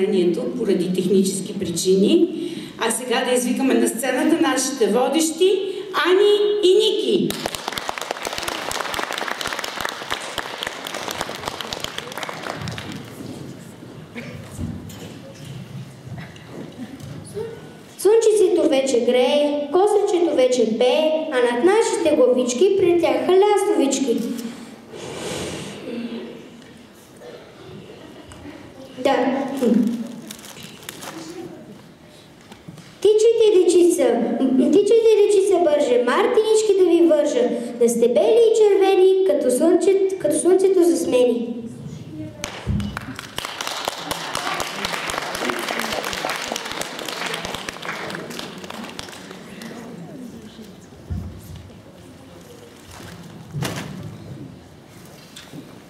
закъснението поради технически причини. А сега да извикаме на сцената нашите водещи Ани и Ники. Слънчицето вече грее, косъчето вече пее, а над нашите главички прелетяха лястовички. Да. Тичайте, дечица, бърже, мартинички да ви вържа, да сте бели и червени, като слънцето засмени.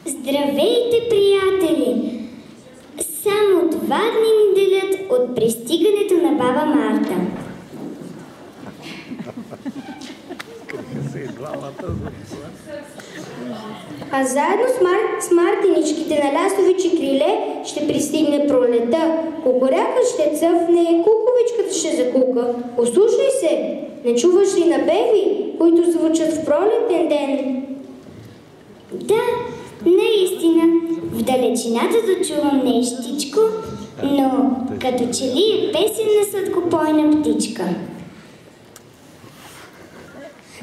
Здравейте, приятели! Само 2 дни ни делят от пристигането на баба Марта. А заедно с мартиничките на лястовичи криле ще пристигне пролета. Кукуряка ще цъфне, куковичката ще закука. Послушай се, не чуваш ли напеви, които звучат в пролетен ден? Да, наистина, в далечината дочувам нещичко, но като че ли е песен на сладкопойна птичка.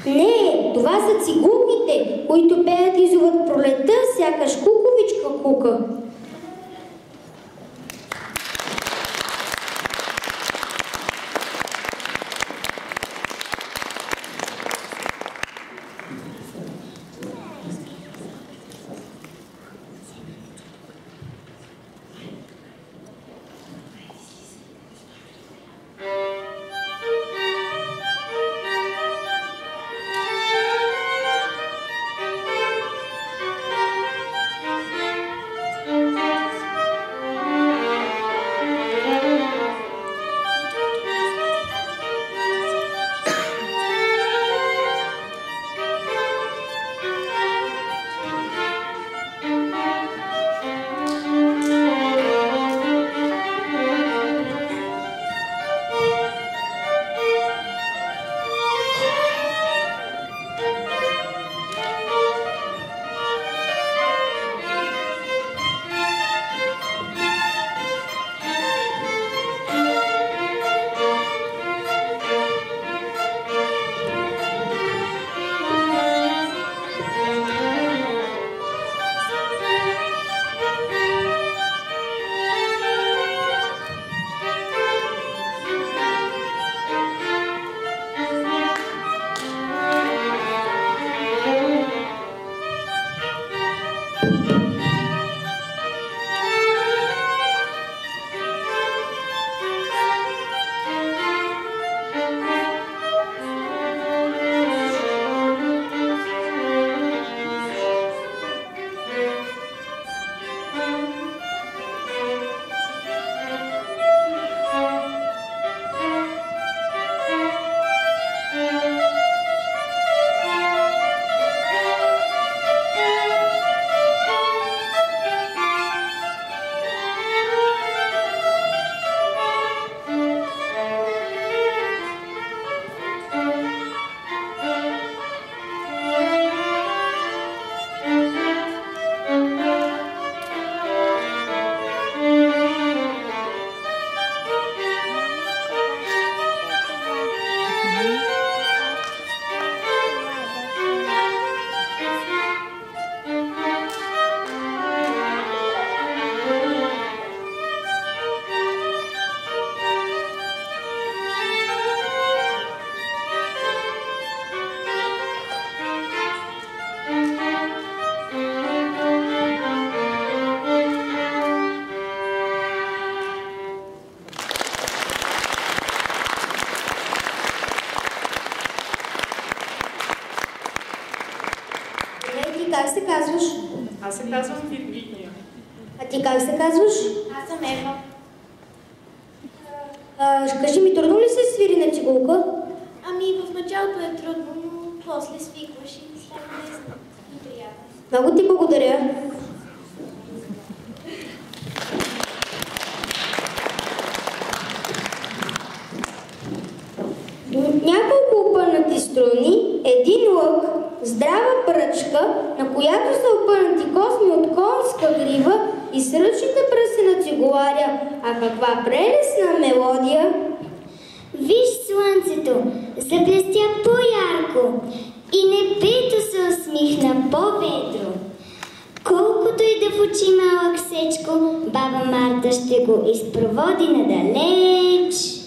Не, това са цигулките, които пеят и зоват пролета, сякаш куковичка кука. Как се казваш? Аз се казвам Виргиния. А ти как се казваш? Аз съм Ева. Кажи ми, трудно ли се свири на цигулка? Ами в началото е трудно, но после свикваш и става лесно и приятно. Много ти благодаря. опънати струни, един лък, здрава пръчка, на която са опънати косми от конска грива и с ръчните пръсти на цигуларя. А каква прелесна мелодия! Виж слънцето, заблестя по-ярко и небето се усмихна по-ведро. Колкото и да в очи малък сечко, баба Марта ще го изпроводи надалеч.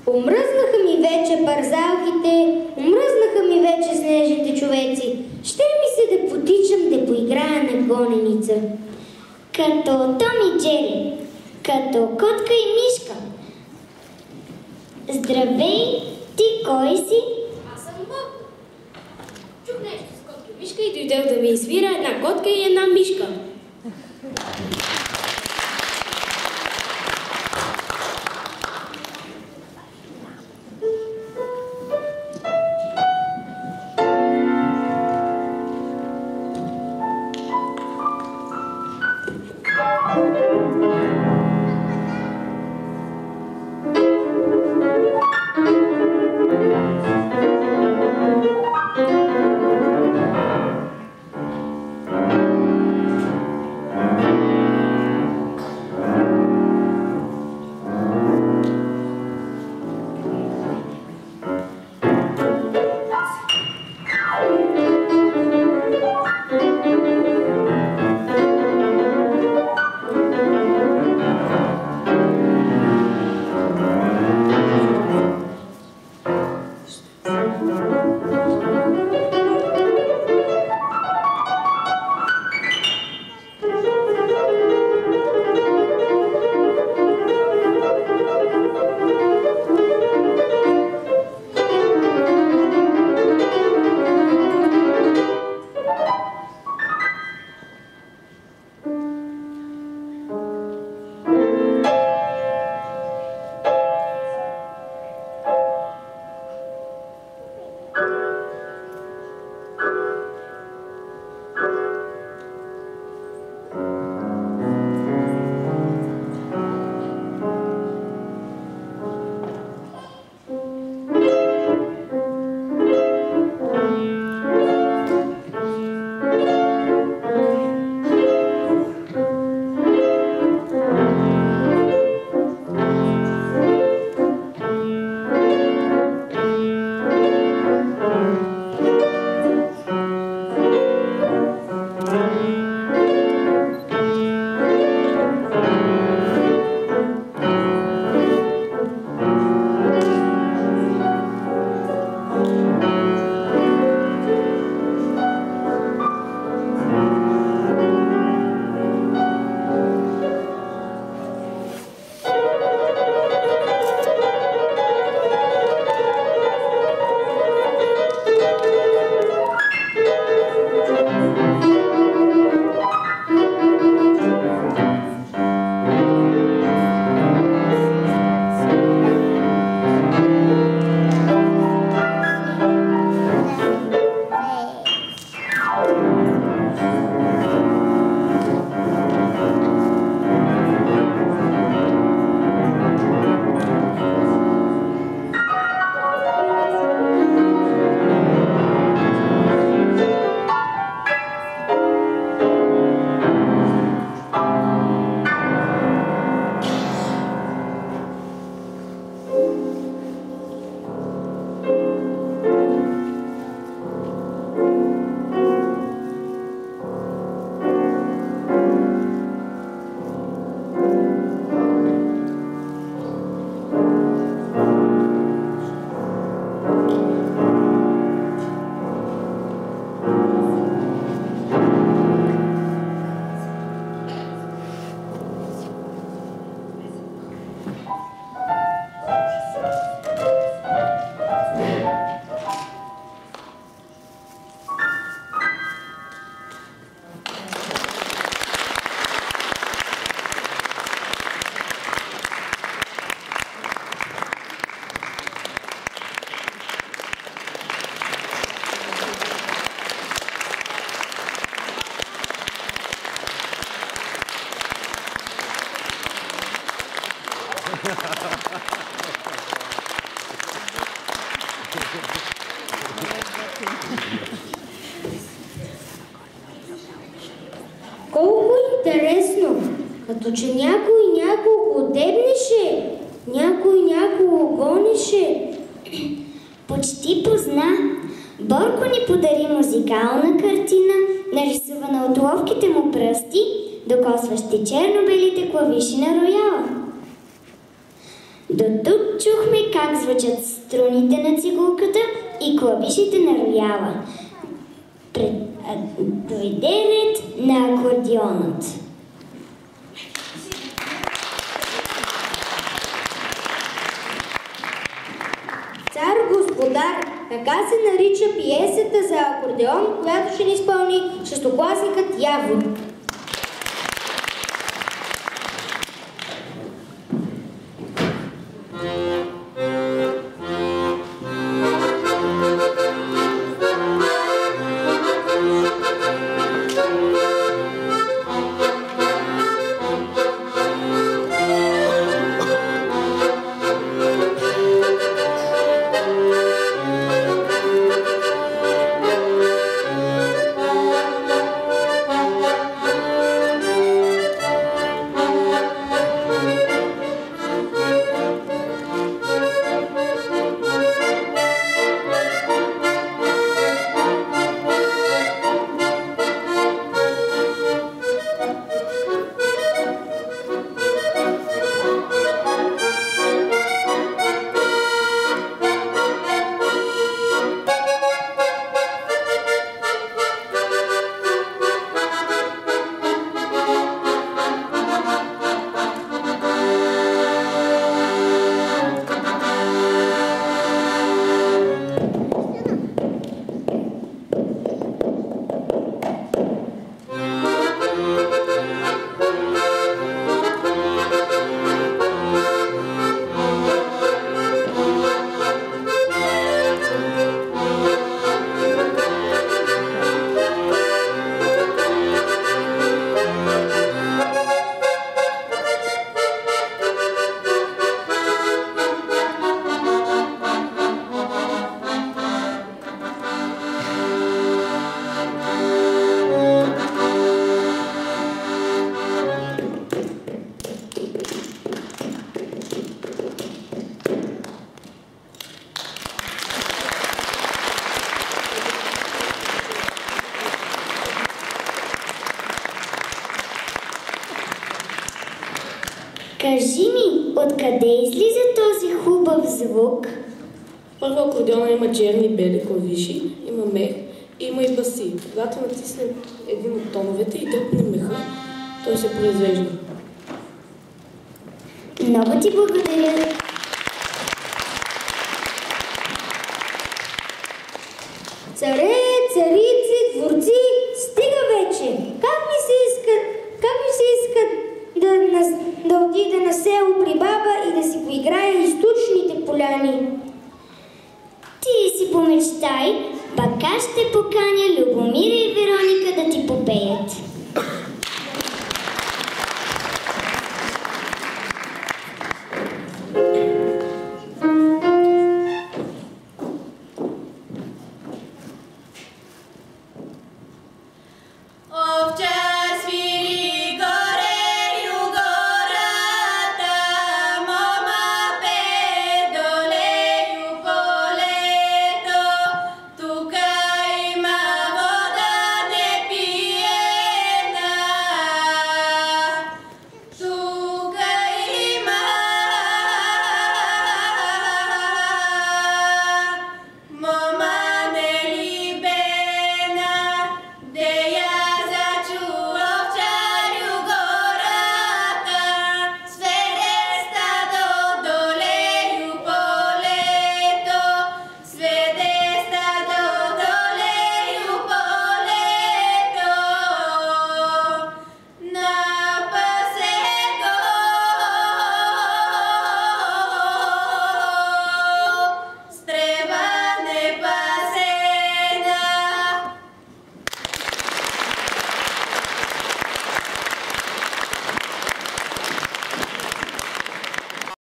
Омръзнаха ми вече парзалките, омръзнаха ми вече снежните човеци. Ще ми се да потичам да поиграя на гоненица. Като Том и Джери, като котка и мишка. Здравей, ти кой си? Аз съм Боб. Чух нещо с котка и мишка и дойдох да ви извира една котка и една мишка. Колко интересно! Като че някой някого дебнеше, някой някого гонеше. Почти позна. Борко ни подари музикална картина, нарисувана от ловките му пръсти, докосващи черно-белите клавиши на рояла. До тук чухме как звучат струните на цигулката и клавишите на рояла. Дойде ред на акордеонът. Цар господар, така се нарича пиесата за акордеон, която ще ни изпълни шестокласникът Явор. Кажи ми, откъде излиза този хубав звук? Първо акордеона има черни бели клавиши, има мех, има и баси. Когато натиснем един от тоновете и дръпнем меха, той се произвежда. Много ти благодаря. Царе, царици, дворци, стига вече! Как ми се иска да отида на село при баба и да си поиграя източните поляни? Ти си помечтай, пък аз ще поканя Любомира и Вероника да ти попеят.